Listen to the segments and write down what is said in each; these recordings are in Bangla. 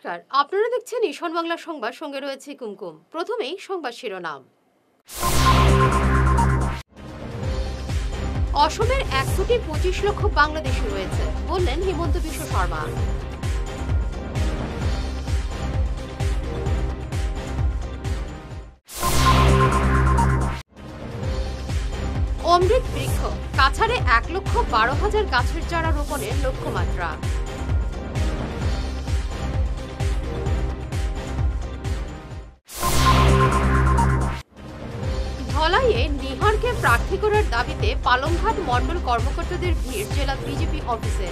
নমস্কার, আপনারা দেখছেন ঈশান বাংলা সংবাদ, সঙ্গে রয়েছে কুমকুম। প্রথমেই সংবাদ শিরোনাম। অসমের 1,25,00,000 বাংলাদেশি রয়েছে, বললেন হিমন্ত বিশ্ব শর্মা। অমৃত বৃক্ষ, কাছাড়ে 1,12,000 গাছের চারা রোপণের লক্ষ্যমাত্রা। ধলাইয়ে নিহারকে প্রার্থী করার দাবিতে পালংঘাট মণ্ডল কর্মকর্তাদের ভিড় জেলা বিজেপি অফিসে।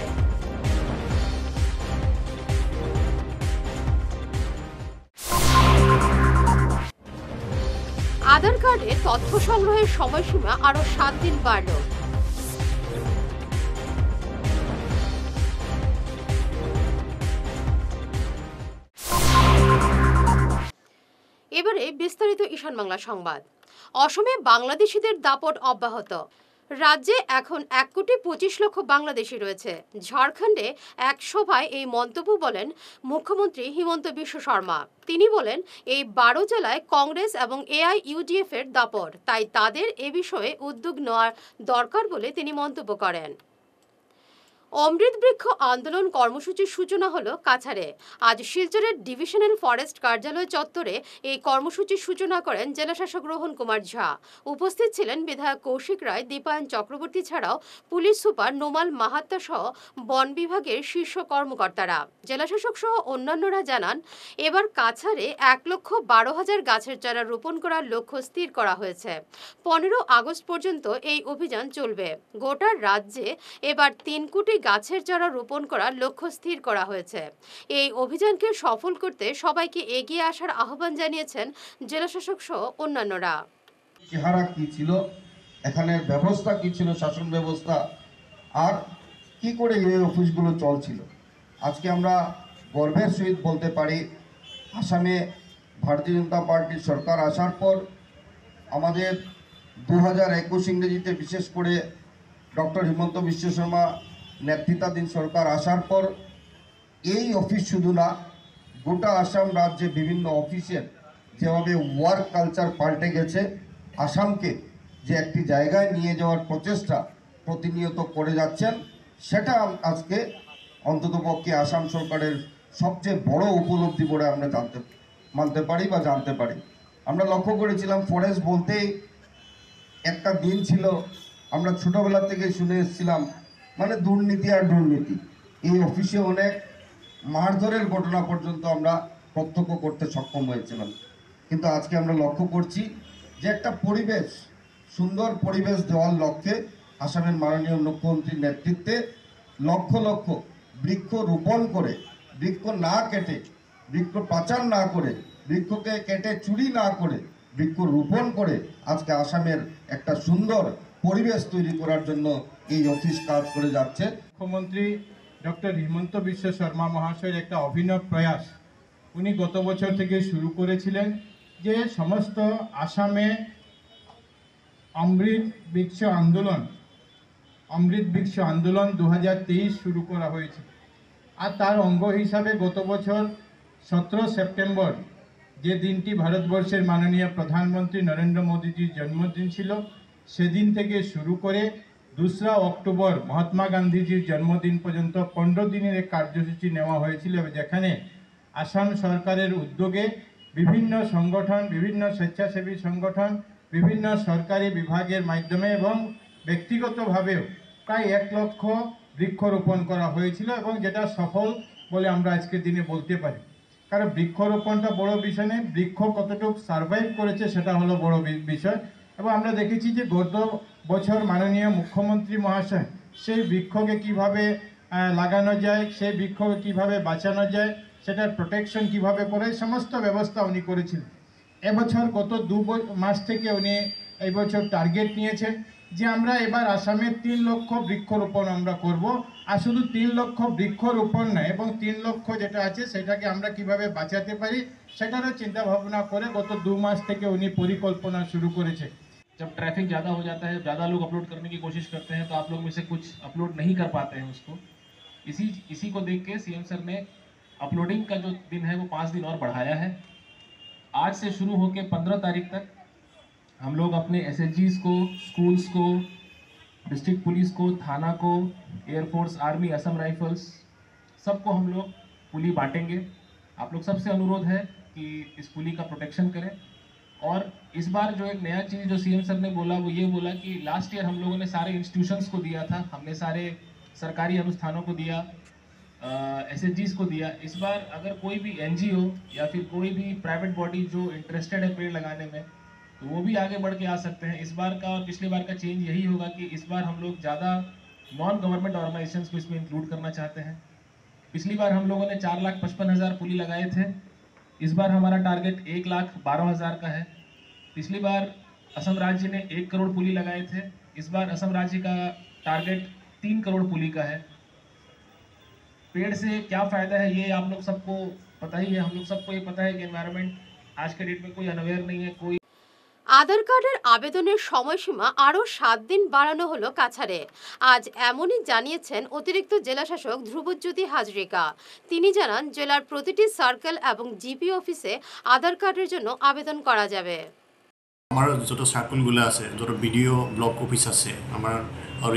আধার কার্ডে তথ্য সংগ্রহের সময়সীমা আরো 7 দিন বাড়ল। এবারে বিস্তারিত ঈশান বাংলা সংবাদ। অসমে বাংলাদেশিদের দাপট অব্যাহত। রাজ্যে এখন 1,25,00,000 বাংলাদেশি রয়েছে। ঝাড়খণ্ডে এক সভায় এই মন্তব্য বলেন মুখ্যমন্ত্রী হিমন্ত বিশ্ব শর্মা। তিনি বলেন, এই 12 জেলায় কংগ্রেস এবং AIUDF এর দাপট, তাই তাদের এ বিষয়ে উদ্যোগ নেওয়া দরকার বলে তিনি মন্তব্য করেন। অমৃত বৃক্ষ আন্দোলন কর্মসূচির সূচনা হলো কাছাড়ে। আজ শিলচরের ডিভিশনাল ফরেস্ট কার্যালয় চত্বরে এই কর্মসূচির সূচনা করেন জেলাশাসক রোহন কুমার ঝা। উপস্থিত ছিলেন বিধায়ক কৌশিক রায়, দীপায়ন চক্রবর্তী ছাড়াও পুলিশ সুপার নোমাল মাহাত্তা সহ বন বিভাগের শীর্ষ কর্মকর্তারা। জেলাশাসক সহ অন্যান্যরা জানান, এবার কাছাড়ে 1,12,000 গাছের চারা রোপণ করার লক্ষ্য স্থির করা হয়েছে। 15 আগস্ট পর্যন্ত এই অভিযান চলবে। গোটা রাজ্যে এবার 3 কোটি গাছের চারা রোপণ করার লক্ষ্য স্থির করা হয়েছে। এই অভিযানকে সফল করতে সবাইকে এগিয়ে আসার আহ্বান জানিয়েছেন জেলাশাসক সহ অন্যান্যরা। চেহারা কি ছিল, এখানের ব্যবস্থা কি ছিল, শাসন ব্যবস্থা, আর কি করে এই অফিসগুলো চলছিল, আজকে আমরা গর্বের সহিত বলতে পারি, আসামে ভারতীয় জনতা পার্টির সরকার আসার পর আমাদের 2021 ইংরেজিতে বিশেষ করে ডক্টর হিমন্ত বিশ্ব শর্মা নেতৃত্বাধীন সরকার আসার পর এই অফিস শুধু না, গোটা আসাম রাজ্যে বিভিন্ন অফিসের যেভাবে ওয়ার্ক কালচার পাল্টে গেছে, আসামকে যে একটি জায়গায় নিয়ে যাওয়ার প্রচেষ্টা প্রতিনিয়ত করে যাচ্ছেন, সেটা আজকে অন্ততপক্ষে আসাম সরকারের সবচেয়ে বড় উপলব্ধি বলে আমরা মানতে পারি বা জানতে পারি। আমরা লক্ষ্য করেছিলাম, ফরেস্ট বলতেই একটা দিন ছিল, আমরা ছোটোবেলা থেকে শুনে এসেছিলাম, মানে দুর্নীতি আর দুর্নীতি। এই অফিসে অনেক মারধরের ঘটনা পর্যন্ত আমরা প্রত্যক্ষ করতে সক্ষম হয়েছিলাম। কিন্তু আজকে আমরা লক্ষ্য করছি যে একটা পরিবেশ, সুন্দর পরিবেশ দেওয়ার লক্ষ্যে আসামের মাননীয় মুখ্যমন্ত্রীর নেতৃত্বে লক্ষ লক্ষ বৃক্ষ রোপণ করে, বৃক্ষ না কেটে, বৃক্ষ পাচার না করে, বৃক্ষকে কেটে চুরি না করে, বৃক্ষ রোপণ করে আজকে আসামের একটা সুন্দর পরিবেশ তৈরি করার জন্য এই অফিস কাজ করে যাচ্ছে। মুখ্যমন্ত্রী ডক্টর হিমন্ত বিশ্ব শর্মা মহাশয়ের একটা অভিনব প্রয়াস উনি গত বছর থেকে শুরু করেছিলেন, যে সমস্ত আসামে অমৃত বৃক্ষ আন্দোলন 2023 শুরু করা হয়েছে। আর তার অঙ্গ হিসাবে গত বছর 17 সেপ্টেম্বর, যে দিনটি ভারতবর্ষের মাননীয় প্রধানমন্ত্রী নরেন্দ্র মোদীজির জন্মদিন ছিল, সেদিন থেকে শুরু করে 2 অক্টোবর মহাত্মা গান্ধীজির জন্মদিন পর্যন্ত 15 দিনের এক কার্যসূচি নেওয়া হয়েছিল, যেখানে আসাম সরকারের উদ্যোগে বিভিন্ন সংগঠন, বিভিন্ন স্বেচ্ছাসেবী সংগঠন, বিভিন্ন সরকারি বিভাগের মাধ্যমে এবং ব্যক্তিগতভাবেও প্রায় 1 লক্ষ বৃক্ষরোপণ করা হয়েছিল, এবং যেটা সফল বলে আমরা আজকের দিনে বলতে পারি। কারণ বৃক্ষরোপণটা বড় বিষয় নেই, বৃক্ষ কতটুকু সার্ভাইভ করেছে সেটা হলো বড় বিষয়। এবং আমরা দেখেছি যে গত বছর মাননীয় মুখ্যমন্ত্রী মহাশয় সেই বৃক্ষকে কিভাবে লাগানো যায়, সেই বৃক্ষকে কিভাবে বাঁচানো যায়, সেটার প্রোটেকশন কিভাবে করে, সমস্ত ব্যবস্থা উনি করেছিলেন। এবছর গত 2 মাস থেকে উনি এই বছর টার্গেট নিয়েছেন যে আমরা এবার আসামে 3 লক্ষ বৃক্ষরোপণ আমরা করব। আর শুধু 3 লক্ষ বৃক্ষরোপণ নয়, এবং 3 লক্ষ যেটা আছে সেটাকে আমরা কিভাবে বাঁচাতে পারি সেটারও চিন্তা ভাবনা করে গত 2 মাস থেকে উনি পরিকল্পনা শুরু করেছে। जब ट्रैफिक ज़्यादा हो जाता है, ज़्यादा लोग अपलोड करने की कोशिश करते हैं, तो आप लोग में से कुछ अपलोड नहीं कर पाते हैं उसको। इसी को देख के सीएम सर ने अपलोडिंग का जो दिन है वो 5 दिन और बढ़ाया है। आज से शुरू होकर 15 तारीख तक हम लोग अपने SHGs को, स्कूल्स को, डिस्ट्रिक्ट पुलिस को, थाना को, एयरफोर्स, आर्मी, असम राइफल्स, सबको हम लोग पुली बांटेंगे। आप लोग सबसे अनुरोध है कि इस पुली का प्रोटेक्शन करें। और इस बार जो एक नया चीज़ जो CM सर ने बोला वो ये बोला कि लास्ट ईयर हम लोगों ने सारे इंस्टीट्यूशंस को दिया था, हमने सारे सरकारी अनुष्ठानों को दिया, SHGs को दिया। इस बार अगर कोई भी NGO या फिर कोई भी प्राइवेट बॉडी जो इंटरेस्टेड है पेड़ लगाने में, तो वो भी आगे बढ़ के आ सकते हैं। इस बार का और पिछली बार का चेंज यही होगा कि इस बार हम लोग ज़्यादा नॉन गवर्नमेंट ऑर्गेनाइजेशंस को इसमें इंक्लूड करना चाहते हैं। पिछली बार हम लोगों ने 4,55,000 पुली लगाए थे, इस बार हमारा टारगेट 1,12,000 का है। पिछली बार असम राज्य ने 1 करोड़ पुली लगाए थे, इस बार असम राज्य का टारगेट 3 करोड़ पुली का है। पेड़ से क्या फ़ायदा है ये आप लोग सबको पता ही है, हम लोग सबको ये पता है कि एनवायरनमेंट आज के डेट में कोई अनअवेयर नहीं है। कोई আধার কার্ডের আবেদনের সময়সীমা আরও 7 দিন বাড়ানো হলো কাছাড়ে। আজ এমনই জানিয়েছেন অতিরিক্ত জেলাশাসক ধ্রুবজ্যোতি হাজরিকা। তিনি জানান জেলার প্রতিটি সার্কেল এবং জিপি অফিসে আধার কার্ডের জন্য আবেদন করা যাবে। আমার যত সার্কেলগুলো আছে, যত বিডিও ব্লক অফিস আছে আমার, আর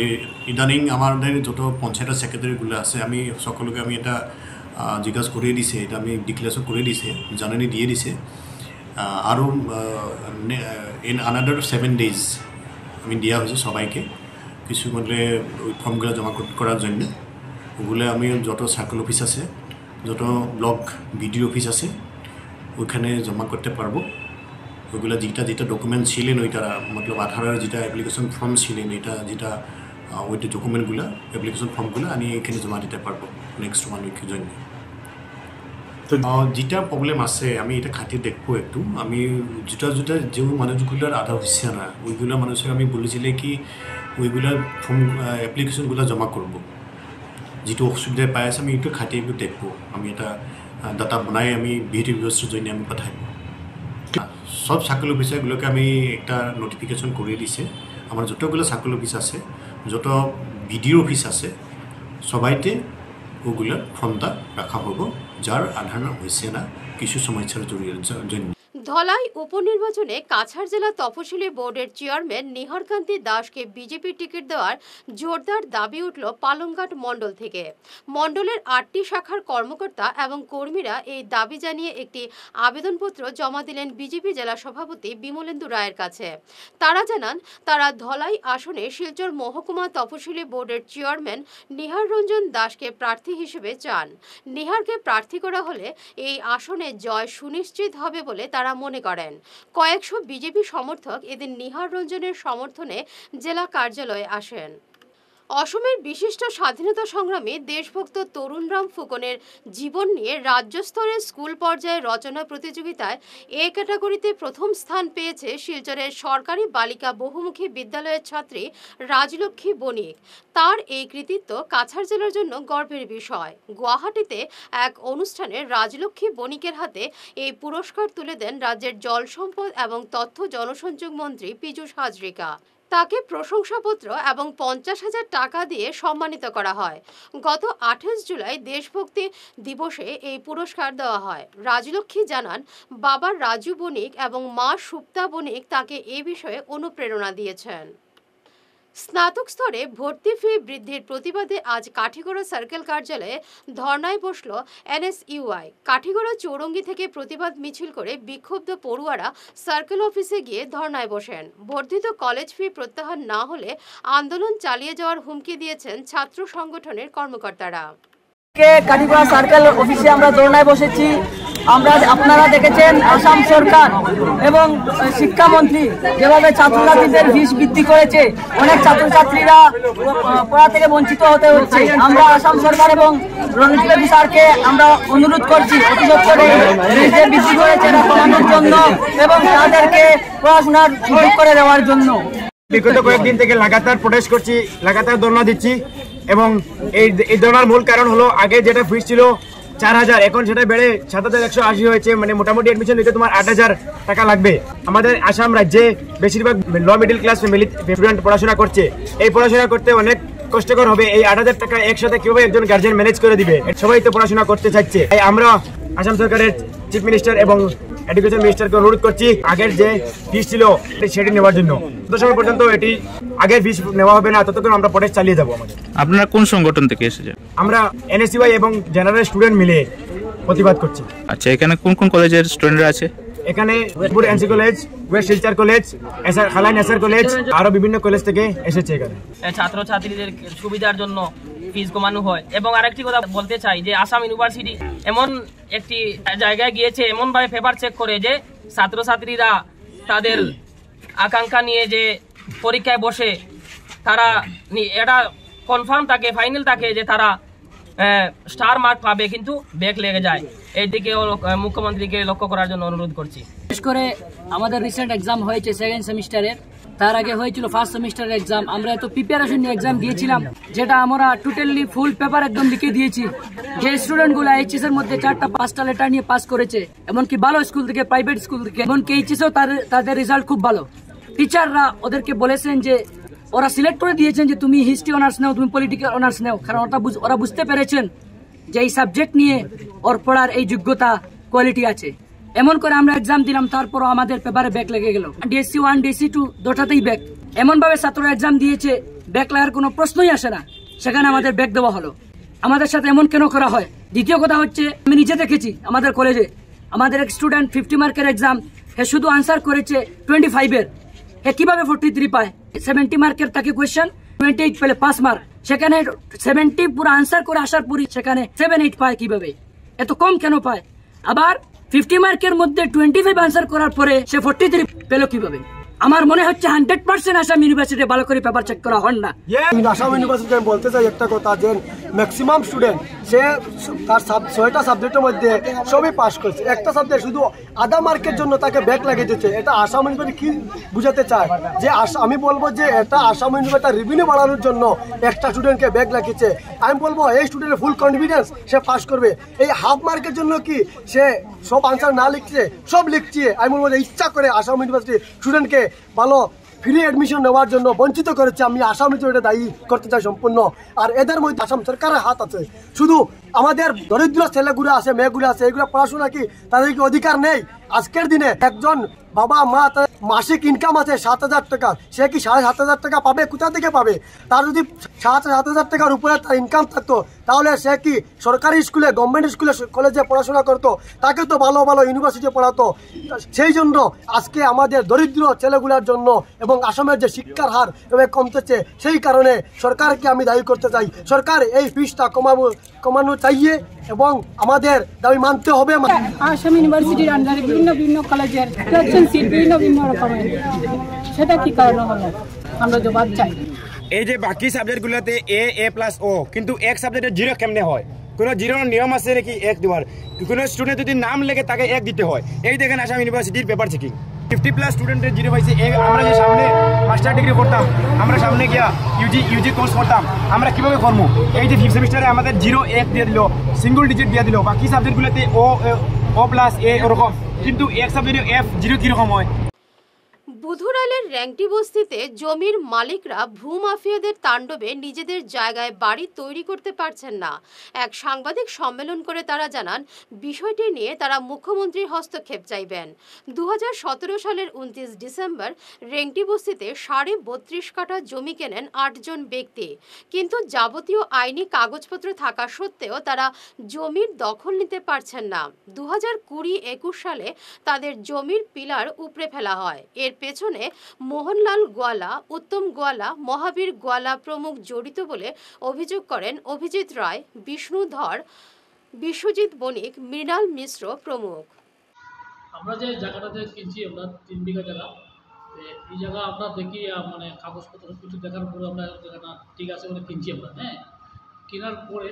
ইদানিং আমাদের যত পঞ্চায়েত সেক্রেটারিগুলো আছে, আমি সকলকে আমি এটা জিজ্ঞাসা করে দিছে, এটা আমি ডিক্লেয়ারও করে দিছে, জানানি দিয়ে দিছে। আরও ইন আনাদার 7 days আমি দেওয়া হয়েছে সবাইকে, কিছুমানে ওই ফর্মগুলো জমা করার জন্য। ওগুলো আমি যত সার্কেল অফিস আছে, যত ব্লক বিডিও অফিস আছে ওইখানে জমা করতে পারবো। ওইগুলো যেটা ডকুমেন্ট ছিলেন ওইটা মতলব আধারের যেটা অ্যাপ্লিকেশন ফর্ম ছিলেন, এটা যেটা ওইটা ডকুমেন্টগুলো অ্যাপ্লিকেশন ফর্মগুলো আমি এখানে জমা দিতে পারবো নেক্সট 1 উইকের জন্য। যেটা প্রবলেম আছে আমি এটা খাতিয়ে দেখবো একটু। আমি যেটা যে মানুষগুলোর আধার হচ্ছে না ওইগুলো মানুষের আমি বলেছিলে কি ওইগুলোর ফর্ম অ্যাপ্লিকেশনগুলো জমা করব। যেটা অসুবিধা পাই আছে আমি একটু খাতিয়ে একটু দেখবো। আমি এটা ডাটা বানাই আমি বিহেভিয়ার ব্যবস্থার জন্য আমি পাঠাইব। সব সার্কেল অফিসারগুলোকে আমি একটা নোটিফিকেশন করে দিছে। আমার যতগুলো সার্কেল অফিস আছে, যত বিডিও অফিস আছে, সবাইতে ওগুলোর ফর্মটা রাখা হবো যার আধার হয়েছে না কিছু সমস্যার জন্য। ধলাই উপনির্বাচনে কাছাড় জেলা তফসিলি বোর্ডের চেয়ারম্যান নিহারকান্তি দাসকে বিজেপি টিকিট দেওয়ার জোরদার দাবি উঠল পালংঘাট মণ্ডল থেকে। মণ্ডলের 8টি শাখার কর্মকর্তা এবং কর্মীরা এই দাবি জানিয়ে একটি আবেদনপত্র জমা দিলেন বিজেপি জেলা সভাপতি বিমলেন্দু রায়ের কাছে। তারা জানান তারা ধলাই আসনে শিলচর মহকুমা তফসিলি বোর্ডের চেয়ারম্যান নিহার রঞ্জন দাসকে প্রার্থী হিসেবে চান। নিহারকে প্রার্থী করা হলে এই আসনে জয় সুনিশ্চিত হবে বলে তারা মনে করেন। কয়েকশো বিজেপি সমর্থক এদিন নিহার রঞ্জনের সমর্থনে জেলা কার্যালয়ে আসেন। অসমের বিশিষ্ট স্বাধীনতা সংগ্রামী দেশভক্ত তরুণরাম ফুকনের জীবন নিয়ে রাজ্য স্তরের স্কুল পর্যায়ে রচনা প্রতিযোগিতায় এ ক্যাটাগরিতে প্রথম স্থান পেয়েছে শিলচরের সরকারি বালিকা বহুমুখী বিদ্যালয়ের ছাত্রী রাজলক্ষ্মী বণিক। তার এই কৃতিত্ব কাছাড় জেলার জন্য গর্বের বিষয়। গুয়াহাটিতে এক অনুষ্ঠানে রাজলক্ষ্মী বণিকের হাতে এই পুরস্কার তুলে দেন রাজ্যের জল সম্পদ এবং তথ্য জনসংযোগ মন্ত্রী পীযূষ হাজরিকা। তাকে প্রশংসাপত্র এবং 50,000 টাকা দিয়ে সম্মানিত করা হয়। গত 28 জুলাই দেশভক্তি দিবসে এই পুরস্কার দেওয়া হয়। রাজলক্ষ্মী জানান বাবা রাজু বণিক এবং মা সুপ্তা বণিক তাকে এই বিষয়ে অনুপ্রেরণা দিয়েছেন। স্নাতক স্তরে ভর্তি ফি বৃদ্ধির প্রতিবাদে আজ কাঠিগড়া সার্কেল কার্যালয়ে ধর্নায় বসল NSUI। কাঠিগড়া চৌরঙ্গি থেকে প্রতিবাদ মিছিল করে বিক্ষুব্ধ পড়ুয়ারা সার্কেল অফিসে গিয়ে ধর্নায় বসেন। বর্ধিত কলেজ ফি প্রত্যাহার না হলে আন্দোলন চালিয়ে যাওয়ার হুমকি দিয়েছেন ছাত্র সংগঠনের কর্মকর্তারা। কাঠিগড়া সার্কেল অফিসে আমরা ধর্নায় বসেছি। আপনারা দেখেছেন আসাম সরকার এবং শিক্ষামন্ত্রী যেভাবে ছাত্রছাত্রীদের ফিস বৃদ্ধি করেছে, অনেক ছাত্রছাত্রীরা পড়া থেকে বঞ্চিত হতে হচ্ছে। আমরা আসাম সরকার এবং রণজিৎ স্যারকে আমরা অনুরোধ করছি অতিসত্বরে ফিস যে বৃদ্ধি করেছে এটা কমানোর জন্য এবং তাদেরকে পড়াশোনার সুযোগ করে দেওয়ার জন্য। বিগত কয়েকদিন থেকে লাগাতার প্রোটেস্ট করছি, লাগাতার ধর্ণা দিচ্ছি এবং এই ধর্ণার মূল কারণ হলো আগে যেটা ফিস ছিল 4,000, এখন সেটা বেড়ে 7,180 হয়েছে। মানে মোটামুটি অ্যাডমিশন নিতে তোমার 8,000 টাকা লাগবে। আমাদের আসাম রাজ্যে বেশিরভাগ লো মিডল ক্লাস ফ্যামিলি স্টুডেন্ট পড়াশোনা করছে। এই পড়াশোনা করতে অনেক কষ্টকর হবে এই 8,000 টাকা একসাথে কিভাবে একজন গার্জিয়ান ম্যানেজ করে দিবে। সবাই তো পড়াশোনা করতে চাইছে, তাই আমরা আসাম সরকারের চিফ মিনিস্টার এবং এডুকেশন মিনিস্টারকে অনুরোধ করছি আগের যে ফিস ছিল সেটি নেওয়ার জন্য। যত সময় পর্যন্ত এটি আগের ফিস নেওয়া হবে না ততক্ষণ আমরা প্রটেস্ট চালিয়ে যাবো। আমাদের আপনারা কোন সংগঠন থেকে এসেছেন? আমরা এনএসইউআই এবং জেনারেল স্টুডেন্ট মিলে প্রতিবাদ করছি। আচ্ছা, এখানে কোন কোন কলেজের স্টুডেন্টরা আছে? এখানে ওয়েস্টপুর NC college, west Silchar college, Kalain SR college, আরো বিভিন্ন কলেজ থেকে এসেছে। এখানে ছাত্রছাত্রীদের সুবিধার জন্য ফিস কমানো হয়। এবং আরেকটি কথা বলতে চাই যে আসাম ইউনিভার্সিটি এমন একটি জায়গায় গিয়েছে, এমনভাবে পেপার চেক করে যে ছাত্রছাত্রীরা তাদের আকাঙ্ক্ষা নিয়ে যে পরীক্ষায় বসে তারা এটা কনফার্ম থাকে, ফাইনাল থাকে যে তারা স্টার মার্ক পাবে, কিন্তু ব্যাক লেগে যায়। এই দিকে মুখ্যমন্ত্রীকে লক্ষ্য করার জন্য অনুরোধ করছি। বিশেষ করে আমাদের রিসেন্ট এক্সাম হয়েছে সেকেন্ড সেমিস্টারের, তার আগে হয়েছিল ফার্স্ট সেমিস্টারের এক্সাম। আমরা এত প্রিপারেশন নিয়ে এক্সাম দিয়েছিলাম যেটা আমরা টোটালি ফুল পেপার একদম লিখে দিয়েছি। যে স্টুডেন্টগুলো এইচএস এর মধ্যে 4টা-5টা লেটার নিয়ে পাস করেছে, এমনকি ভালো স্কুল থেকে, প্রাইভেট স্কুল থেকে, এমনকি এইচএসও তাদের রেজাল্ট খুব ভালো। টিচাররা ওদেরকে বলেছেন যে ওরা সিলেক্ট করে দিয়েছেন যে তুমি হিস্ট্রি অনার্স নাও, তুমি পলিটিক্যাল অনার্স নাও, কারণ ওরা বুঝতে পেরেছেন যে এই সাবজেক্ট নিয়ে ওর পড়ার এই যোগ্যতা, কোয়ালিটি আছে। এমন করে আমরা এক্সাম দিলাম, তারপরও আমাদের পেপারে ব্যাক লেগে গেল। ডিএসসি 1, ডিএসসি 2 দুটাতেই ব্যাক। এমনভাবে ছাত্ররা এক্সাম দিয়েছে ব্যাক লাগার কোনো প্রশ্নই আসে না, সেখানে আমাদের ব্যাক দেওয়া হলো। আমাদের সাথে এমন কেন করা হয়? দ্বিতীয় কথা হচ্ছে, আমি নিজে দেখেছি আমাদের কলেজে আমাদের এক স্টুডেন্ট 50 মার্কের এক্সাম, হে শুধু আনসার করেছে 25-এর, হে কিভাবে 43 পায়? 70 মার্কের তাকে কোয়েশ্চেন, 28 পেলে 5 মার্ক, সেখানে 70 পুরো আনসার করে আসার পরই সেখানে 7-8 পায় কিভাবে? এত কম কেন পায়? আবার 50 মার্কের মধ্যে 25 আনসার করার পরে সে 43 পেল কিভাবে? আমার মনে হচ্ছে 100% আসাম ইউনিভার্সিটি ভালো করে পেপার চেক করা হন না। আসাম ইউনিভার্সিটি আমি বলতে চাই একটা কথা, যে ম্যাক্সিমাম স্টুডেন্ট সে তার 6টা সাবজেক্টের মধ্যে সবই পাস করছে, একটা সাবজেক্ট শুধু আধা মার্কের জন্য তাকে ব্যাক লাগিয়ে দিচ্ছে। এটা আসাম ইউনিভার্সিটি কি বুঝাতে চায়? যে আমি বলবো যে এটা আসাম ইউনিভার্সিটি রেভিনিউ বাড়ানোর জন্য একটা স্টুডেন্টকে ব্যাক লাগিয়েছে। আমি বলবো এই স্টুডেন্টের ফুল কনফিডেন্স সে পাস করবে। এই হাফ মার্কের জন্য কি সে সব আনসার না লিখছে, সব লিখছে। আমি বলবো যে ইচ্ছা করে আসাম ইউনিভার্সিটি স্টুডেন্টকে ভালো ফ্রি অ্যাডমিশন নেওয়ার জন্য বঞ্চিত করেছে। আমি আসাম ইউনিভার্সিটি দায়ী করতে চাই সম্পূর্ণ। আর এদের মধ্যে আসাম সরকারের হাত আছে। শুধু আমাদের দরিদ্র ছেলেগুলো আছে, মেয়েগুলো আছে, এগুলো পড়াশোনা কি তাদের কি অধিকার নেই? আজকের দিনে একজন বাবা মা মাসিক ইনকাম আছে 7,000 টাকা, সে কি 7,500 টাকা পাবে? কোথা থেকে পাবে? তার যদি 7,000 টাকার উপরে তার ইনকাম থাকতো, তাহলে সে কি সরকারি স্কুলে, গভর্নমেন্ট স্কুলে, কলেজে পড়াশোনা করতো? তাকে তো ভালো ভালো ইউনিভার্সিটি পড়াতো। সেই জন্য আজকে আমাদের দরিদ্র ছেলেগুলোর জন্য এবং আসামের যে শিক্ষার হার এভাবে কমতেছে, সেই কারণে সরকারকে আমি দায়ী করতে চাই। সরকার এই ফিসটা কমানো চাইয়ে এবং আমাদের দাবি মানতে হবে। আসাম ইউনিভার্সিটির আন্ডারে বিভিন্ন কলেজের সিলেকশন সিট বিভিন্ন রকমের, সেটা কি কারণে হলো? আমরা জবাব চাই। এই যে বাকি সাবজেক্টগুলোতে A+O, কিন্তু এক সাবজেক্টে 0 কেমনে হয়? কোনো 0 নিয়ম আছে নাকি 1 দেওয়ার? কোনো স্টুডেন্ট যদি নাম লেগে তাকে 1 দিতে হয়। এই দেখেন আসাম ইউনিভার্সিটির পেপার চেকিং, 50+ স্টুডেন্টের 0 পাইছে। আমরা যে সামনে মাস্টার ডিগ্রি করতাম, আমরা সামনে গিয়া ইউজি কোর্স করতাম, আমরা কিভাবে করবো? এই যে 5th সেমিস্টারে আমাদের 0, 1 দিয়ে দিল, সিঙ্গল ডিজিট দিয়ে দিল। বাকি সাবজেক্টগুলোতে O+A ওরকম, কিন্তু এক সাবজেক্টে F0 কিরকম হয়? বুধুরালের র্যাংটি বস্তিতে জমির মালিকরা ভূমাফিয়াদের তাণ্ডবে নিজেদের জায়গায় বাড়ি তৈরি করতে পারছেন না। এক সাংবাদিক সম্মেলন করে তারা জানান, বিষয়টি নিয়ে তারা মুখ্যমন্ত্রীর হস্তক্ষেপ চাইবেন। 2017 সালের 29 ডিসেম্বর র্যাংটি বস্তিতে 32.5 কাঠা জমি কেনেন 8 জন ব্যক্তি, কিন্তু যাবতীয় আইনি কাগজপত্র থাকা সত্ত্বেও তারা জমির দখল নিতে পারছেন না। 2020-21 সালে তাদের জমির পিলার উপড়ে ফেলা হয়। এর পেছনে মোহনলাল গোয়ালা, উত্তম গোয়ালা, মহাবীর গোয়ালা প্রমুখ জড়িত বলে অভিযোগ করেন অভিজিৎ রায়, বিষ্ণু ধর, বিশ্বজিৎ বণিক, মৃণাল মিশ্র প্রমুখ। আমরা যে জায়গাটাতে কিনছি, আমরা 3 বিঘা জায়গা, এই জায়গা আমরা দেখি মানে কাগজপত্র কিছু দেখার পরে আমরা জায়গাটা ঠিক আছে মানে কিনছি আমরা। হ্যাঁ, কেনার পরে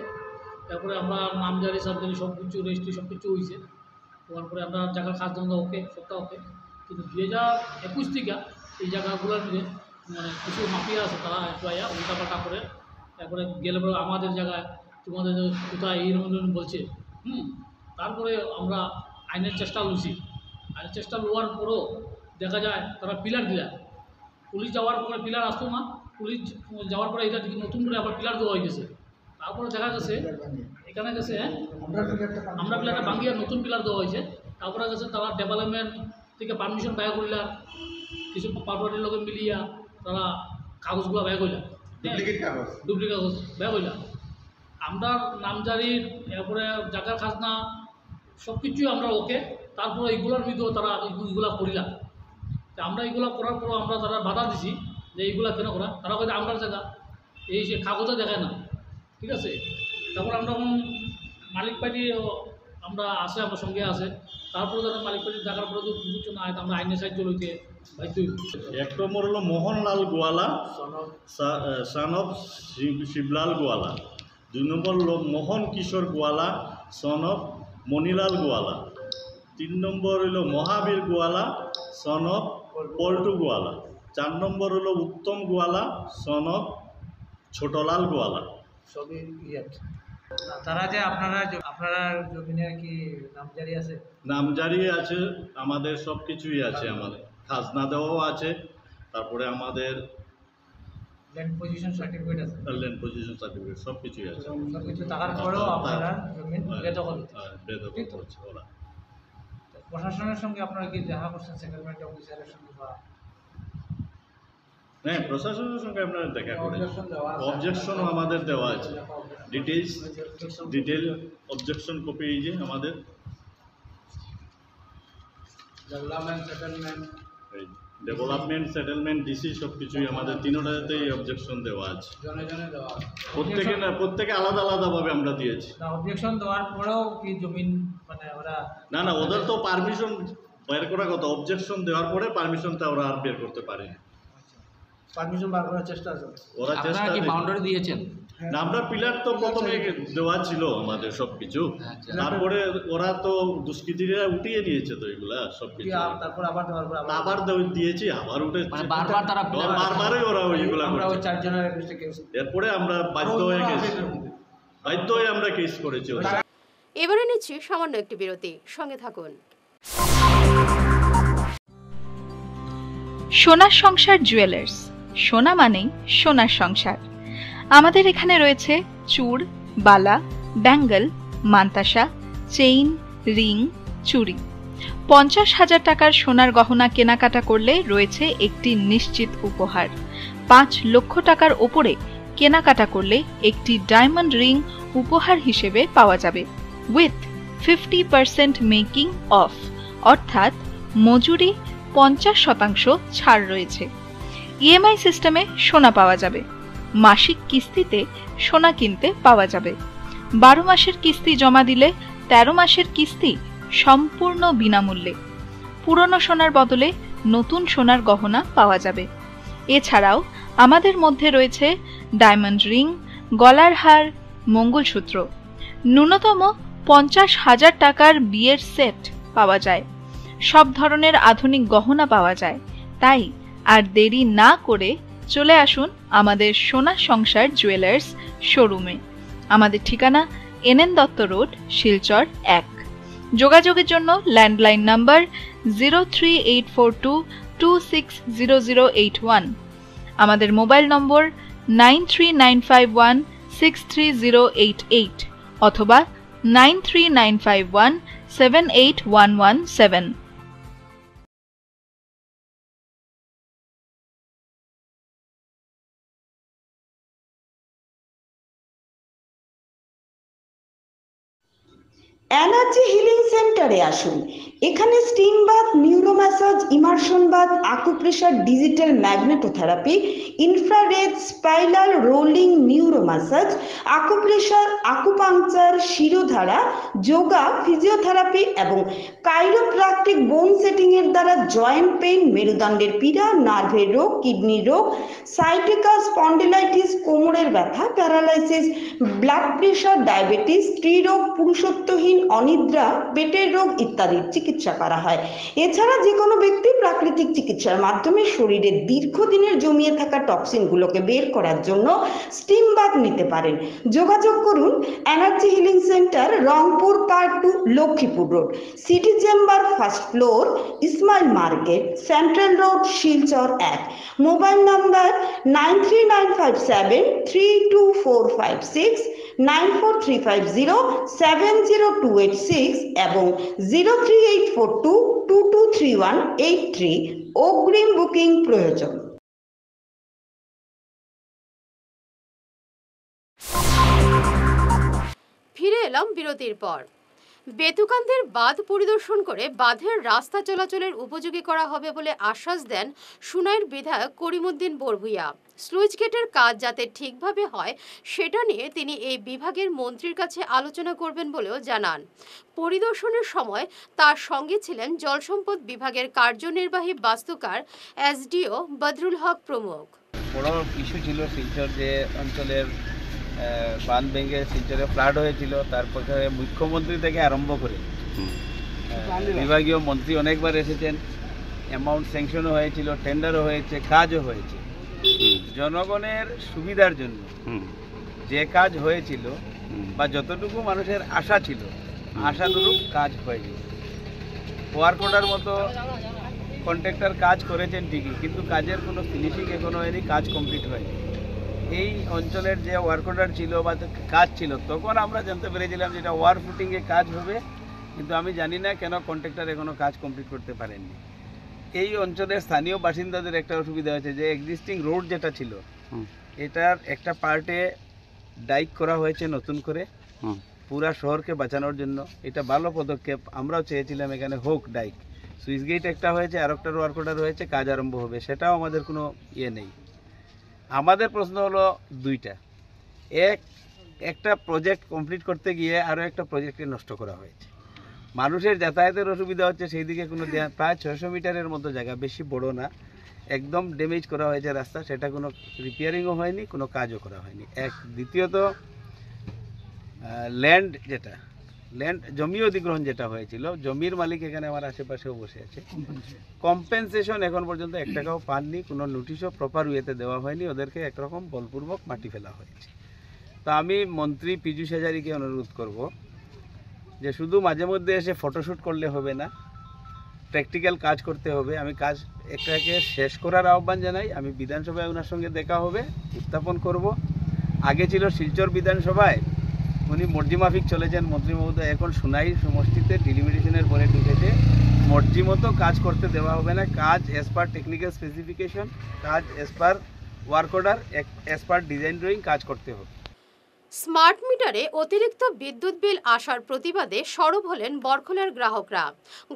তারপরে আমরা নামজারি সাবজারি সব কিছু রেজিস্ট্রি সব কিছু হয়েছে। হওয়ার পরে আমরা জায়গার কাজ ধন্দা ওকে, সবটা ওকে। কিন্তু 2021 থেকে এই জায়গাগুলোর নিয়ে মানে কিছু মাফিয়া আছে, তারা একটু আয়া উল্টাপাল্টা করে তারপরে গেলে পরে আমাদের জায়গায় তোমাদের কোথায় এইরকম বলছে। তারপরে আমরা আইনের চেষ্টা লুছি। আইনের চেষ্টা লোয়ার পরও দেখা যায় তারা পিলার দিলা, পুলিশ যাওয়ার পরে পিলার আসতো না, পুলিশ যাওয়ার পরে এটা নতুন করে আবার পিলার দেওয়া হয়ে গেছে। তারপরে দেখা গেছে এখানে গেছে আমরা পিলারটা ভাঙিয়ে নতুন পিলার দেওয়া হয়েছে। তারপরে গেছে তারা ডেভেলপমেন্ট থেকে পারমিশন ব্যয় করলাম, কিছু পাটোয়ারির লোক মিলিয়া তারা কাগজগুলো ব্যয় করলাম, ডুপ্লিকেট কাগজ ব্যয় করলাম। আমরা নামজারির এরপরে জায়গার খাজনা সব কিছুই আমরা ওকে, তারপরে এইগুলোর মধ্যেও তারা এইগুলা করিলাম। আমরা এইগুলো করার পরও আমরা তারা বাধা দিছি যে এইগুলা কেন করা, তারা বলছে আমরার জায়গা এই সে কাগজে দেখায় না, ঠিক আছে। তারপর আমরা মালিক পার্টি আমরা আসে, আমার সঙ্গে আসে, তারপরে তারা মালিক পার্টি দেখার পরে যদি বুঝছো না আমরা আইনের সাহায্য লইতে বাধ্য। এক নম্বর হলো মোহনলাল গোয়ালা, সন অফ শিবলাল গোয়ালা। 2 নম্বর হলো মোহন কিশোর গোয়ালা, সন অফ মণিলাল গোয়ালা। 3 নম্বর হলো মহাবীর গোয়ালা, সন অফ পল্টু গোয়ালা। 4 নম্বর হলো উত্তম গোয়ালা, সন অফ ছোটলাল গোয়ালা। সবই তারা যে আপনারা জমিনের কি নামজারি আছে? নামজারি আছে, আমাদের সব কিছুই আছে, আমাদের খাজনা দেওয়াও আছে, তারপরে আমাদের ল্যান্ড পজিশন সার্টিফিকেট আছে, ল্যান্ড পজিশন সার্টিফিকেট সব কিছুই আছে। সব কিছু থাকার পরেও আপনারা জমিন বেদখল করছে ওরা। প্রশাসনের সঙ্গে আপনারা কি দেখা করছেন, সেটেলমেন্ট অফিসারের সঙ্গে? বা হ্যাঁ, প্রশাসনের সঙ্গে আপনারা দেখা করেন, অবজেকশনও আমাদের দেওয়া আছে, ডিটেল অবজেকশন কপি এই যে আমাদের ডেভেলপমেন্ট সেটেলমেন্ট ডিসি সব কিছুই আমাদের 3টাতেই অবজেকশন দেওয়া আছে। প্রত্যেকে আলাদা আলাদাভাবে আমরা দিয়েছি। অবজেকশন দেওয়ার পরেও কি জমিন মানে ওরা না ওদের তো পারমিশন বের করার কথা, অবজেকশন দেওয়ার পরে পারমিশনটা ওরা আর বের করতে পারে না। পারমিশন বার করার চেষ্টা আছে, ওরা চেষ্টা কি বাউন্ডারি দিয়েছেন না? আমরা পিলার তো প্রথমে দেওয়া ছিল আমাদের সব কিছু, তারপরে ওরা তো দুষ্কৃতীরা উঠিয়ে নিয়েছে তো এগুলা সব কিছু, তারপর আবার দিয়েছি, আবার উঠে বারবারই ওরা ওইগুলা এরপরে আমরা বাধ্য হয়ে আমরা কেস করেছি। এবারে নিচ্ছি সামান্য একটি বিরতি, সঙ্গে থাকুন। সোনার সংসার জুয়েলার্স, সোনা মানেই সোনার সংসার। আমাদের এখানে রয়েছে চূড়, বালা, ব্যাঙ্গল, মান্তাসা, চেইন, রিং, চুড়ি। 50,000 টাকার সোনার গহনা কেনাকাটা করলে রয়েছে একটি নিশ্চিত উপহার। 5 লক্ষ টাকার ওপরে কেনাকাটা করলে একটি ডায়মন্ড রিং উপহার হিসেবে পাওয়া যাবে, উইথ 50% মেকিং অফ, অর্থাৎ মজুরি 50% ছাড় রয়েছে। ইএমআই সিস্টেমে সোনা পাওয়া যাবে, মাসিক কিস্তিতে সোনা কিনতে পাওয়া যাবে। 12 মাসের কিস্তি জমা দিলে 13 মাসের কিস্তি সম্পূর্ণ বিনামূল্যে। পুরনো সোনার বদলে নতুন সোনার গহনা পাওয়া যাবে। এছাড়াও আমাদের মধ্যে রয়েছে ডায়মন্ড রিং, গলার হার, মঙ্গলসূত্র। ন্যূনতম 50,000 টাকার বিয়ের সেট পাওয়া যায়। সব ধরনের আধুনিক গহনা পাওয়া যায়। তাই আর দেরি না করে চলে আসুন আমাদের সোনা সংসার জুয়েলার্স শোরুমে। আমাদের ঠিকানা NN দত্ত রোড, শিলচর 1। যোগাযোগের জন্য ল্যান্ডলাইন নাম্বার 03842260081, আমাদের মোবাইল নম্বর 9395163088 অথবা 9395178117। এনার্জি হিলিং সেন্টারে আসুন। এখানে steam bath, neuro massage, immersion bath, acupressure, digital magnetotherapy, infrared, spiral, rolling, neuro massage, acupressure, acupuncture, shirodhara, yoga, physiotherapy এবং কাইরোপ্র্যাকটিক বোন সেটিং এর দ্বারা জয়েন্ট পেইন, মেরুদণ্ডের পীড়া, নার্ভের রোগ, কিডনির রোগ, সাইটিকা, স্পন্ডিলাইটিস, কোমরের ব্যথা, প্যারালাইসিস, ব্লাড প্রেশার, ডায়াবেটিস, স্ত্রীরোগ, পুরুষত্বহীন অনিদ্রা, পেটের রোগ ইত্যাদির চিকিৎসা করা হয়। এছাড়া যে কোনো ব্যক্তি প্রাকৃতিক চিকিৎসার মাধ্যমে শরীরে দীর্ঘদিনের জমিয়ে থাকা টক্সিনগুলোকে বের করার জন্য স্টিম বাথ নিতে পারেন। যোগাযোগ করুন energy healing centre, Rangpur part 2, Lakshmipur road, city chamber, first floor, Ismail market, central road, Silchar 1। Mobile number 9395732456, 9435070286 এবং 03842223183। অগ্রিম বুকিং প্রয়োজন। ফিরে এলাম বিরতির পর। বেতুকান্দির বাঁধ পরিদর্শন করে বাঁধের রাস্তা চলাচলের উপযোগী করা হবে বলে আশ্বাস দেন সুনাইর বিধায়ক করিমউদ্দিন বরভূয়া। স্লুইস গেটের কাজ যাতে ঠিকভাবে হয় সেটা নিয়ে তিনি এই বিভাগের মন্ত্রীর কাছে আলোচনা করবেন বলেও জানান। পরিদর্শনের সময় তার সঙ্গে ছিলেন জলসম্পদ বিভাগের কার্যনির্বাহী বাস্তুকার এসডিও বদরুল হক প্রমুখ। বড় ইস্যু ছিল শিলচর যে অঞ্চলের বাঁধ ভেঙে শিলচরে ফ্লাড হয়েছিল, তারপরে মুখ্যমন্ত্রী থেকে আরম্ভ করে বিভাগীয় মন্ত্রী অনেকবার এসেছেন, অ্যামাউন্ট স্যাংশনও হয়েছিল, টেন্ডারও হয়েছে, কাজও হয়েছে। জনগণের সুবিধার জন্য যে কাজ হয়েছিল বা যতটুকু মানুষের আশা ছিল আশানুরূপ কাজ হয়েছিল। ওয়ার্ক অর্ডার মতো কন্ট্রাক্টর কাজ করেছেন ঠিকই, কিন্তু কাজের কোনো ফিনিশিং এখনো হয়নি, কাজ কমপ্লিট হয়নি। এই অঞ্চলের যে ওয়ার্ক অর্ডার ছিল বা কাজ ছিল তখন আমরা জানতে পেরেছিলাম যেটা ওয়ার ফুটিংয়ে কাজ হবে, কিন্তু আমি জানি না কেন কন্ট্রাক্টর এখনো কাজ কমপ্লিট করতে পারেননি। এই অঞ্চলের স্থানীয় বাসিন্দাদের একটা অসুবিধা হয়েছে যে এক্সিস্টিং রোড যেটা ছিল এটার একটা পার্টে ডাইক করা হয়েছে নতুন করে পুরা শহরকে বাঁচানোর জন্য। এটা ভালো পদক্ষেপ, আমরাও চেয়েছিলাম এখানে হোক ডাইক। সুইচ গেট একটা হয়েছে, আর একটা ওয়ার্ক অর্ডার হয়েছে, কাজ আরম্ভ হবে, সেটাও আমাদের কোনো ইয়ে নেই। আমাদের প্রশ্ন হলো দুইটা, একটা প্রজেক্ট কমপ্লিট করতে গিয়ে আরও একটা প্রজেক্টকে নষ্ট করা হয়েছে। মানুষের যাতায়াতের অসুবিধা হচ্ছে, সেই দিকে কোনো প্রায় 600 মিটারের মতো জায়গা, বেশি বড় না, একদম ড্যামেজ করা হয়েছে রাস্তা, সেটা কোনো রিপেয়ারিংও হয়নি, কোনো কাজও করা হয়নি। দ্বিতীয়ত ল্যান্ড জমি অধিগ্রহণ যেটা হয়েছিল, জমির মালিক এখানে আমার আশেপাশেও বসে আছে, কম্পেনসেশন এখন পর্যন্ত 1 টাকাও পাননি, কোনো নোটিশও প্রপার ওয়েতে দেওয়া হয়নি, ওদেরকে একরকম বলপূর্বক মাটি ফেলা হয়েছে। তো আমি মন্ত্রী পীযূষ হাজারিকে অনুরোধ করব যে শুধু মাঝে মধ্যে এসে ফটোশ্যুট করলে হবে না, প্র্যাকটিক্যাল কাজ করতে হবে। আমি কাজ একটাকে শেষ করার আহ্বান জানাই। আমি বিধানসভায় ওনার সঙ্গে দেখা হবে, উত্থাপন করব। আগে ছিল শিলচর বিধানসভায়, উনি মর্জি মাফিক চলেছেন মন্ত্রী মহোদয়, এখন সুনাই সমষ্টিতে ডিলিমিটেশনের পরে ঢুকেছে, মর্জি মতো কাজ করতে দেওয়া হবে না। কাজ অ্যাজ পার টেকনিক্যাল স্পেসিফিকেশন, কাজ as per work order, as per design drawing কাজ করতে হবে। স্মার্ট মিটারে অতিরিক্ত বিদ্যুৎ বিল আসার প্রতিবাদে সরব হলেন বরখলার গ্রাহকরা।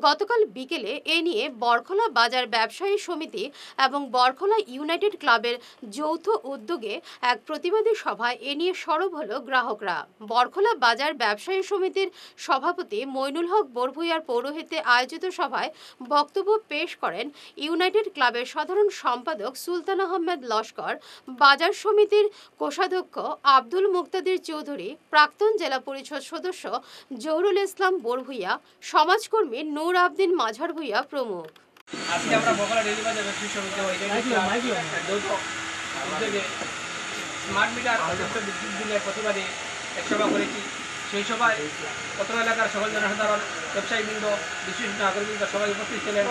গতকাল বিকেলে এ নিয়ে বরখলা বাজার ব্যবসায়ী সমিতি এবং বরখলা ইউনাইটেড ক্লাবের যৌথ উদ্যোগে এক প্রতিবাদী সভায় এ নিয়ে সরব হল গ্রাহকরা। বরখলা বাজার ব্যবসায়ী সমিতির সভাপতি মইনুল হক বরভূয়ার পৌরোহিত্যে আয়োজিত সভায় বক্তব্য পেশ করেন ইউনাইটেড ক্লাবের সাধারণ সম্পাদক সুলতান আহমেদ লস্কর, বাজার সমিতির কোষাধ্যক্ষ আব্দুল মুক্তাদির চৌধুরী, প্রাক্তন জেলা পরিষদ সদস্য জহুরুল ইসলাম বরভূয়া, সমাজকর্মী নূর আবদিন মাঝার ভূঁইয়া প্রমুখ। আজকে আমরা বকলা ডেইলি বাজার ব্যবসায়ী সমিতি স্মার্ট মিটার অতিরিক্ত বিদ্যুৎ বিলের প্রতিবাদে এক সভা করেছি। সেই সভায় পত্র এলাকার সকল জনসাধারণ, ব্যবসায়ীবৃন্দ, বিশিষ্ট নাগরিকবৃন্দ সবাই উপস্থিত ছিলেন।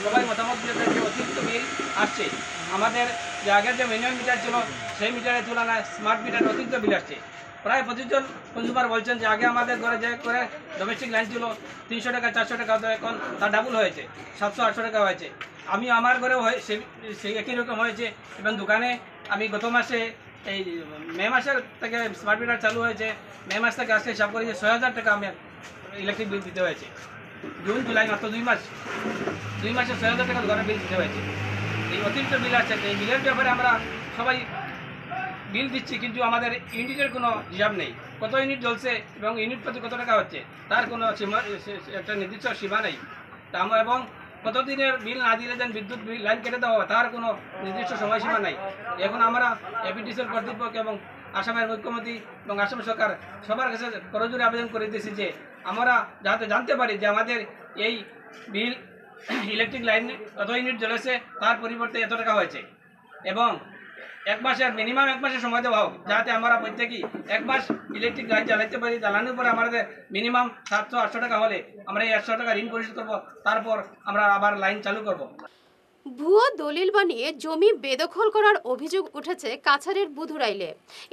সবাই মতামত দিয়েছেন যে অতিরিক্ত বিল আসছে, আমাদের যে আগের যে ম্যানুয়াল মিটার ছিল সেই মিটারের তুলনায় স্মার্ট মিটার অতিরিক্ত বিল আসছে। প্রায় 25 জন কনজিউমার বলছেন যে আগে আমাদের ঘরে যে করে ডোমেস্টিক লাইন ছিল 300 টাকা 400 টাকা, এখন তার ডাবল হয়েছে, 700-800 টাকা হয়েছে। আমি আমার ঘরেও সেই একই রকম হয়েছে। এবং দোকানে আমি গত মাসে এই মে মাসের থেকে স্মার্ট মিটার চালু হয়েছে, মে মাস থেকে আজকে হিসাব করি যে 6000 টাকা আমি ইলেকট্রিক বিল দিতে হয়েছে। জুন জুলাই মাত্র 2 মাসে 6000 টাকা দোকানের বিল দিতে হয়েছে। এই অতিরিক্ত বিল আসছে, এই বিলের ব্যাপারে আমরা সবাই বিল দিচ্ছি, কিন্তু আমাদের ইউনিটের কোনো হিসাব নেই, কত ইউনিট জ্বলছে এবং ইউনিট প্রতি কত টাকা হচ্ছে তার কোনো সীমা, একটা নির্দিষ্ট সীমা নেই। তা আমরা এবং কতদিনের বিল না দিলে যেন বিদ্যুৎ বিল লাইন কেটে দেওয়া হয় তার কোনো নির্দিষ্ট সময়সীমা নেই। এখন আমরা এপিডিসির কর্তৃপক্ষ এবং আসামের মুখ্যমন্ত্রী এবং আসাম সরকার সবার কাছে করজোরে আবেদন করে দিয়েছি যে আমরা যাতে জানতে পারি যে আমাদের এই বিল ইলেকট্রিক লাইন কত ইউনিট জ্বলেছে তার পরিবর্তে এত টাকা হয়েছে, এবং মিনিমাম এক মাসের সময় দেওয়া হোক, যাতে আমরা প্রত্যেকেই এক মাস ইলেকট্রিক লাইন জ্বালাইতে পারি। জ্বালানোর পরে আমাদের মিনিমাম 700-800 টাকা হলে আমরা এই 800 টাকা ঋণ পরিশোধ করবো, তারপর আমরা আবার লাইন চালু করব। ভুয়ো দলিল বানিয়ে জমি বেদখল করার অভিযোগ উঠেছে কাছাড়ের বুধুরাইলে।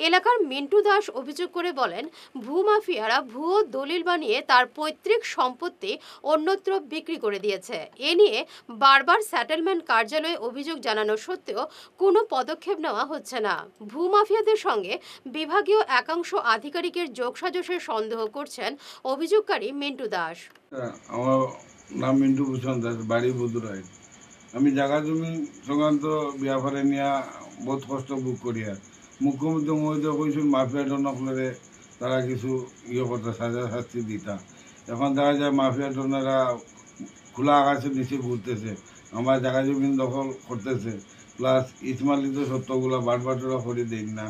এলাকার মিন্টু দাস অভিযোগ করে বলেন, ভূমাফিয়ারা ভুয়ো দলিল বানিয়ে তার পৈতৃক সম্পত্তি অন্যত্র বিক্রি করে দিয়েছে। এ নিয়ে বারবার সেটেলমেন্ট কার্যালয়ে অভিযোগ জানানো সত্ত্বেও কোনো পদক্ষেপ নেওয়া হচ্ছে না। ভূমাফিয়াদের সঙ্গে বিভাগীয় একাংশ আধিকারিকের যোগসাজশের সন্দেহ করছেন অভিযোগকারী মিন্টু দাস। আমার নাম মিন্টু ভূষণ দাস, বাড়ি বুধুরাই। আমি জায়গা জমি সংক্রান্ত ব্যাপারে নিয়ে বহুত কষ্ট বুক করিয়া মুখ্যমন্ত্রী মহোদয় কইছেন মাফিয়া ডনকলরে তারা কিছু করতে সাজা শাস্তি দিতা। এখন দেখা যায় মাফিয়া ডনেরা খোলা আকাশের নিচে ঘুরতেছে, আমার জায়গা জমি দখল করতেছে, প্লাস ইসমালিত সত্যগুলো বাটবাটরা করে দেন না,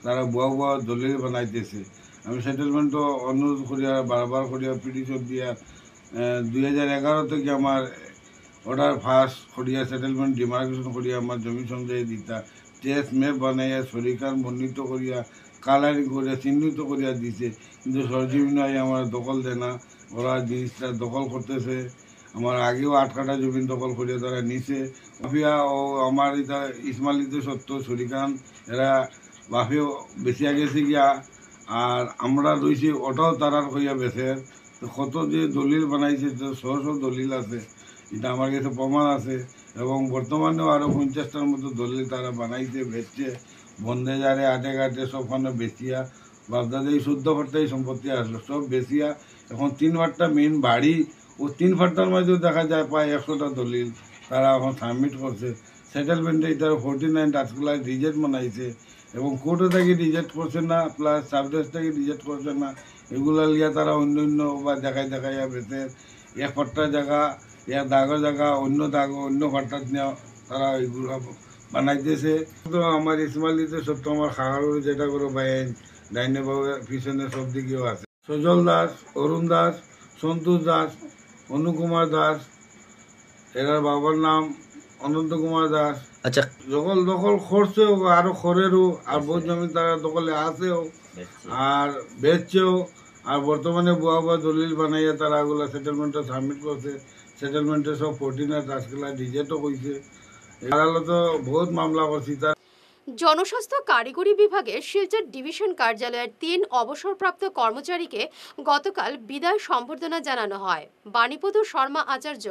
তারা বুয়া বুয়া দলিল বানাইতেছে। আমি সেটেলমেন্টও অনুরোধ করিয়া বারবার করিয়া পিটিশন দিয়া 2011 থেকে আমার অর্ডার ফাঁস করিয়া সেটেলমেন্ট ডিমার্কেশন করিয়া আমার জমি সঞ্চয় দিতা, টেস্ট ম্যাপ বানাইয়া সরিকার মনোনীত করিয়া কালারিং করিয়া চিহ্নিত করিয়া দিছে, কিন্তু সরজমিনায় আমার দখল দেয় না। ওরা জিনিসটা দখল করতেছে। আমার আগেও 8 কাঠা জমি দখল করিয়া তারা নিছে। মাফিয়া ও আমার এটা ইসমালিত সত্য সরিকান এরা বাফেও বেশি গেছে গিয়া, আর আমরা রয়েছি ওটাও তারার হইয়া বেছের। তো কত যে দলিল বানাইছে, তো 100 দলিল আছে, এটা আমার কাছে প্রমাণ আছে। এবং বর্তমানেও আরও 50টার মতো দলিল তারা বানাইছে, বেচছে, বন্ধে যারে আটে ঘাটে সবখানে বেচিয়া বাপদাদা এই 14 ফাট্টাই সম্পত্তি আসলো, সব বেচিয়া এখন 3 ফাট্টা মেইন বাড়ি ও 3 ফাট্টার মাঝেও দেখা যায় প্রায় 100টা দলিল তারা এখন সাবমিট করছে। সেটেলমেন্টে তারা 49 টাস্কগুলা রিজেক্ট বানাইছে, এবং কোর্টে থেকে রিজেক্ট করছে না, প্লাস সাবজেক্ট থেকে রিজেক্ট করছে না। এগুলা লিয়া তারা অন্য অন্য বা দেখাইয়া বেচে 1 ফাট্টা জায়গা দাগো জায়গা অন্য দাগো অন্য ফাট্টাত নেওয়া তারা এগুলো বানাইতেছে। তো আমার ইসমালিতে সত্য আমার খাগারুর যেটা করে বাইন ডাইনে বাবুর পিছনে সব দিকেও আছে। সজল দাস, অরুণ দাস, সন্তোষ দাস, অনুকুমার দাস, এরার বাবার নাম অনন্ত কুমার দাস। আচ্ছা, দখল করছেও, আরো খরেরও, আর বহু জমি তারা দখলে আছেও আর বেচছেও, আর বর্তমানে বুয়া বুয়া দলিল বানাইয়া তারা এগুলো সেটেলমেন্টে সাবমিট করছে। সেটেলমেন্টে সব 49 টাস্কগুলা রিজেক্টও হয়েছে। আদালতে বহুত মামলা করছি। তার জনস্বাস্থ্য কারিগরি বিভাগের শিলচর ডিভিশন কার্যালয়ের 3 অবসরপ্রাপ্ত কর্মচারীকে গতকাল বিদায় সম্বর্ধনা জানানো হয়। বাণীপদ শর্মা আচার্য,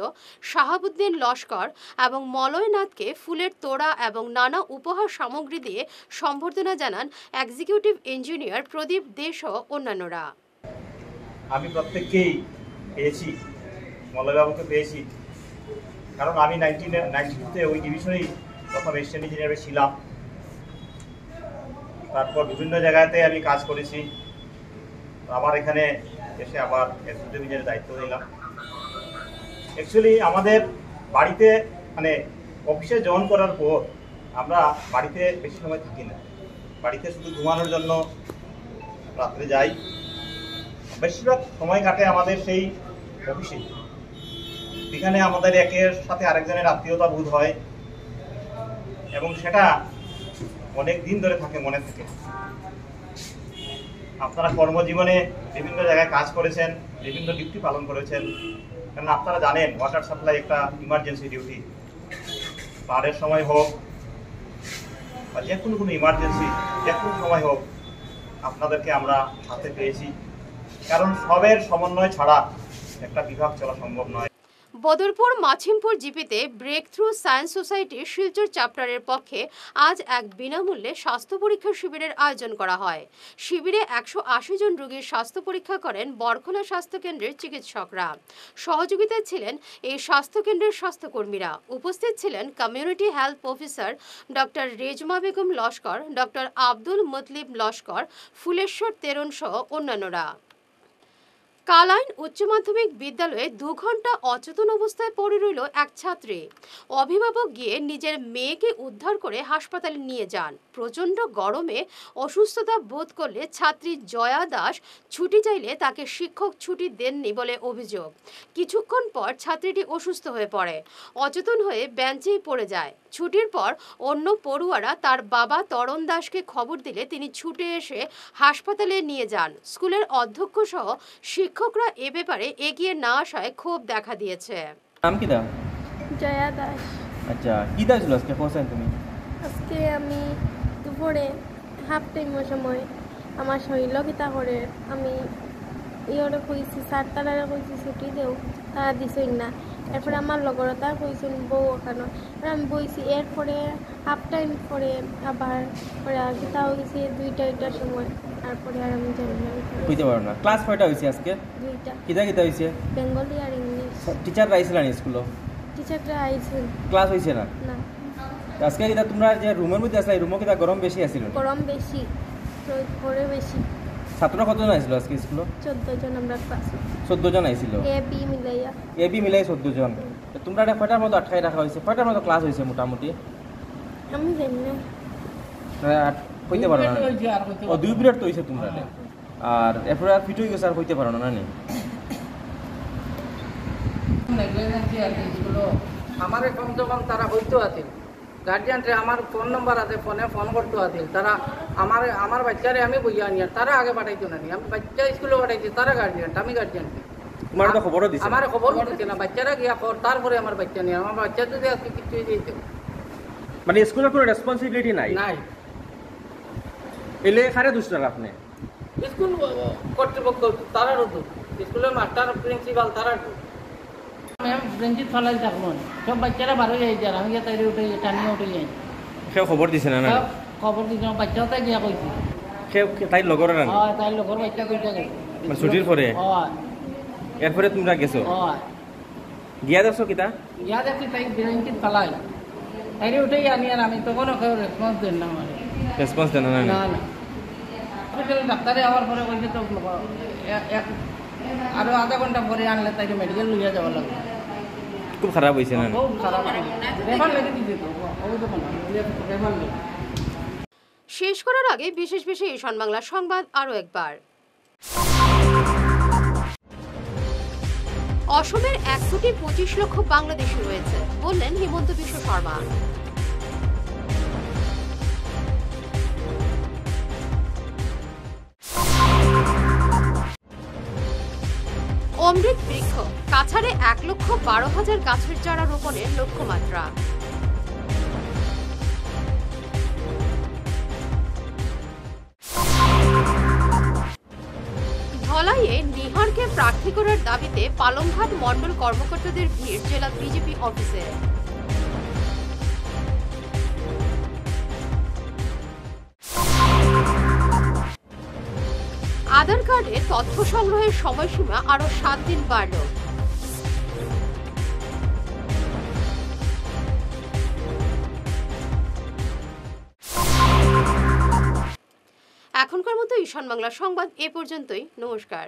শাহাবুদ্দিন লস্কর এবং মলয়নাথকে ফুলের তোড়া এবং নানা উপহার সামগ্রী দিয়ে সম্বর্ধনা জানান এক্সিকিউটিভ ইঞ্জিনিয়ার প্রদীপ দে সহ অন্যান্যরা। আমি প্রত্যেককেই পেয়েছি, মলয়বাবুকে পেয়েছি, কারণ আমি 1992-তে ওই ডিভিশনেই প্রথম অ্যাসিস্ট্যান্ট ইঞ্জিনিয়ারে ছিলাম। তারপর বিভিন্ন জায়গাতে আমি কাজ করেছি। আমার এখানে এসে আবার এক্সিকিউটিভ ইঞ্জিনিয়ারের দায়িত্ব নিলাম। অ্যাকচুয়ালি আমাদের বাড়িতে মানে অফিসে জয়েন করার পর আমরা বাড়িতে বেশি সময় থাকি না, বাড়িতে শুধু ঘুমানোর জন্য রাত্রে যাই। বেশিরভাগ সময় কাটে আমাদের সেই অফিসে। এখানে আমাদের একের সাথে আরেকজনের আত্মীয়তা বোধ হয়, এবং সেটা অনেক দিন ধরে থাকে, মনে থাকে। আপনারা কর্মজীবনে বিভিন্ন জায়গায় কাজ করেছেন, বিভিন্ন ডিউটি পালন করেছেন, কারণ আপনারা জানেন ওয়াটার সাপ্লাই একটা ইমার্জেন্সি ডিউটি। বাড়ের সময় হোক বা যে কোনো ইমার্জেন্সি, যে কোনো সময় হোক, আপনাদেরকে আমরা সাথে পেয়েছি, কারণ সবের সমন্বয় ছাড়া একটা বিভাগ চলা সম্ভব নয়। বদরপুর মাছিমপুর জিপিতে ব্রেক থ্রু সায়েন্স সোসাইটির শিলচর চ্যাপ্টারের পক্ষে আজ এক বিনামূল্যে স্বাস্থ্য পরীক্ষা শিবিরের আয়োজন করা হয়। শিবিরে 180 জন রোগীর স্বাস্থ্য পরীক্ষা করেন বরখোলা স্বাস্থ্যকেন্দ্রের চিকিৎসকরা। সহযোগিতায় ছিলেন এই স্বাস্থ্যকেন্দ্রের স্বাস্থ্যকর্মীরা। উপস্থিত ছিলেন community health officer doctor Rezma Begum Laskar, doctor Abdul Mutlib Laskar, Phuleswar Teron সহ অন্যান্যরা। কালাইন উচ্চ মাধ্যমিক বিদ্যালয়ে 2 ঘন্টা অচেতন অবস্থায় পড়ে রইল এক ছাত্রী। অভিভাবক গিয়ে নিজের মেয়েকে উদ্ধার করে হাসপাতালে নিয়ে যান। প্রচণ্ড গরমে অসুস্থতা বোধ করলে ছাত্রী জয়া দাস ছুটি চাইলে তাকে শিক্ষক ছুটি দেননি বলে অভিযোগ। কিছুক্ষণ পর ছাত্রীটি অসুস্থ হয়ে পড়ে, অচেতন হয়ে বেঞ্চেই পড়ে যায়। ছুটির পর অন্য পড়ুয়ারা তার বাবা তরণ দাসকে খবর দিলে তিনি ছুটে এসে হাসপাতালে নিয়ে যান। স্কুলের অধ্যক্ষ সহ শিক্ষকরা এ ব্যাপারে এগিয়ে না আসায় ক্ষোভ দেখা দিয়েছে। নাম কি দাও? জয়া দাস। আচ্ছা, কি দাস আজকে কোথায় তুমি? আজকে আমি দুপুরে হাফ টাইমের সময় আমার শরীর কিতা করে আমি ইয়ে কইছি স্যার তারা কইছি ছুটি দেও, তারা দিছই না। এরপরে আমার লগরতা কইছেন বউ ওখানে, আমি বইছি। এরপরে হাফ টাইম পরে আবার কিতা হয়েছে 2টার সময়, তারপরে আর আমি জানি না। বুঝতে পারো না। ক্লাস কয়টা হয়েছে আজকে? 2টা। কিতা কিতা হয়েছে? বেঙ্গলি আর ইংলিশ। টিচাররা আইছিল না স্কুলে? টিচাররা আইছিল। ক্লাস হয়েছে না? না। আজকে কিতা তোমরা যে রুমের মধ্যে আসলে রুমে কিতা গরম বেশি আছিল? গরম বেশি, রোদ পড়ে বেশি। ছাত্র কতজন আইছিল আজকে স্কুলে? 14 জন আমরা ক্লাসে। 14 জন আইছিল? এ বি মিলাই 14 জন। তোমরা এটা কয়টার মতো আটকাই রাখা হয়েছে? কয়টার মতো ক্লাস হয়েছে মোটামুটি? আমি জানি না। কইতে পারো না? ও 2 পিরিয়ড তো হয়েছে তোমরা। আর এরপরে আর ফিট হয়ে গেছে, আর কইতে পারো না নি? আমারে কমসে কম তারা হইতো আছিল, গার্জিয়ানরে আমার ফোন নম্বর আছে, ফোনে ফোন করতে আছিল। তারা আমার বাচ্চারে আমি বইয়া আনি, তারা আগে পাঠাইতো না। আমি বাচ্চা স্কুলে পাঠাইছি, তারা গার্জিয়ান, আমি গার্জিয়ান। তোমার তো খবরও দিছে? আমার খবর দিচ্ছে না, বাচ্চারা গিয়া তারপরে আমার বাচ্চা নিয়ে। আমার বাচ্চা যদি আজকে কিছু দিয়েছে, মানে স্কুলের কোনো রেসপন্সিবিলিটি নাই? নাই। এলে খারে দুষ্টার আপনি? স্কুল কর্তৃপক্ষ তারারও তো, স্কুলের মাস্টার প্রিন্সিপাল তারা। আমি বেঞ্চিত ফালাই থাকবো, সব বাচ্চারা বারো যাই যার, আমি তাই উঠে টানিয়ে উঠে যাই। সে খবর দিছে না? খবর দিছে, বাচ্চাও তাই গিয়া কইছি। তাই লগর না? তাই লগর বাচ্চা কইটা গেছে ছুটির পরে। এরপরে তোমরা গেছো গিয়া দেখছো? কিতা গিয়া দেখছি তাই বেঞ্চিত ফালাই, তাই উঠেই আনি। আর আমি তখনও কেউ রেসপন্স দেন না। আমার রেসপন্স দেন না? না না। ডাক্তারে আবার পরে কইছে তো আরো আধা ঘন্টা পরে আনলে তাই মেডিকেল লইয়া যাওয়া লাগবে। খুব খারাপ হয়েছে না? খুব খারাপ। রেফার লেগে দিতে তো, রেফার লেগে। শেষ করার আগে বিশেষ ঈশান বাংলা সংবাদ আরো একবার। অসমের 1,25,00,000 বাংলাদেশি রয়েছে বললেন হিমন্ত বিশ্ব শর্মা। অমৃত বৃক্ষ কাছাড়ে 1,12,000 গাছের চারা রোপণের লক্ষ্যমাত্রা। ধলাইয়ে নিহারকে প্রার্থী করার দাবিতে পালংঘাট মণ্ডল কর্মকর্তাদের ভিড় জেলা বিজেপি অফিসে। আধার কার্ডে তথ্য সংগ্রহের সময়সীমা আরো 7 দিন বাড়ল। এখনকার মতো ঈশান বাংলা সংবাদ এ পর্যন্তই। নমস্কার।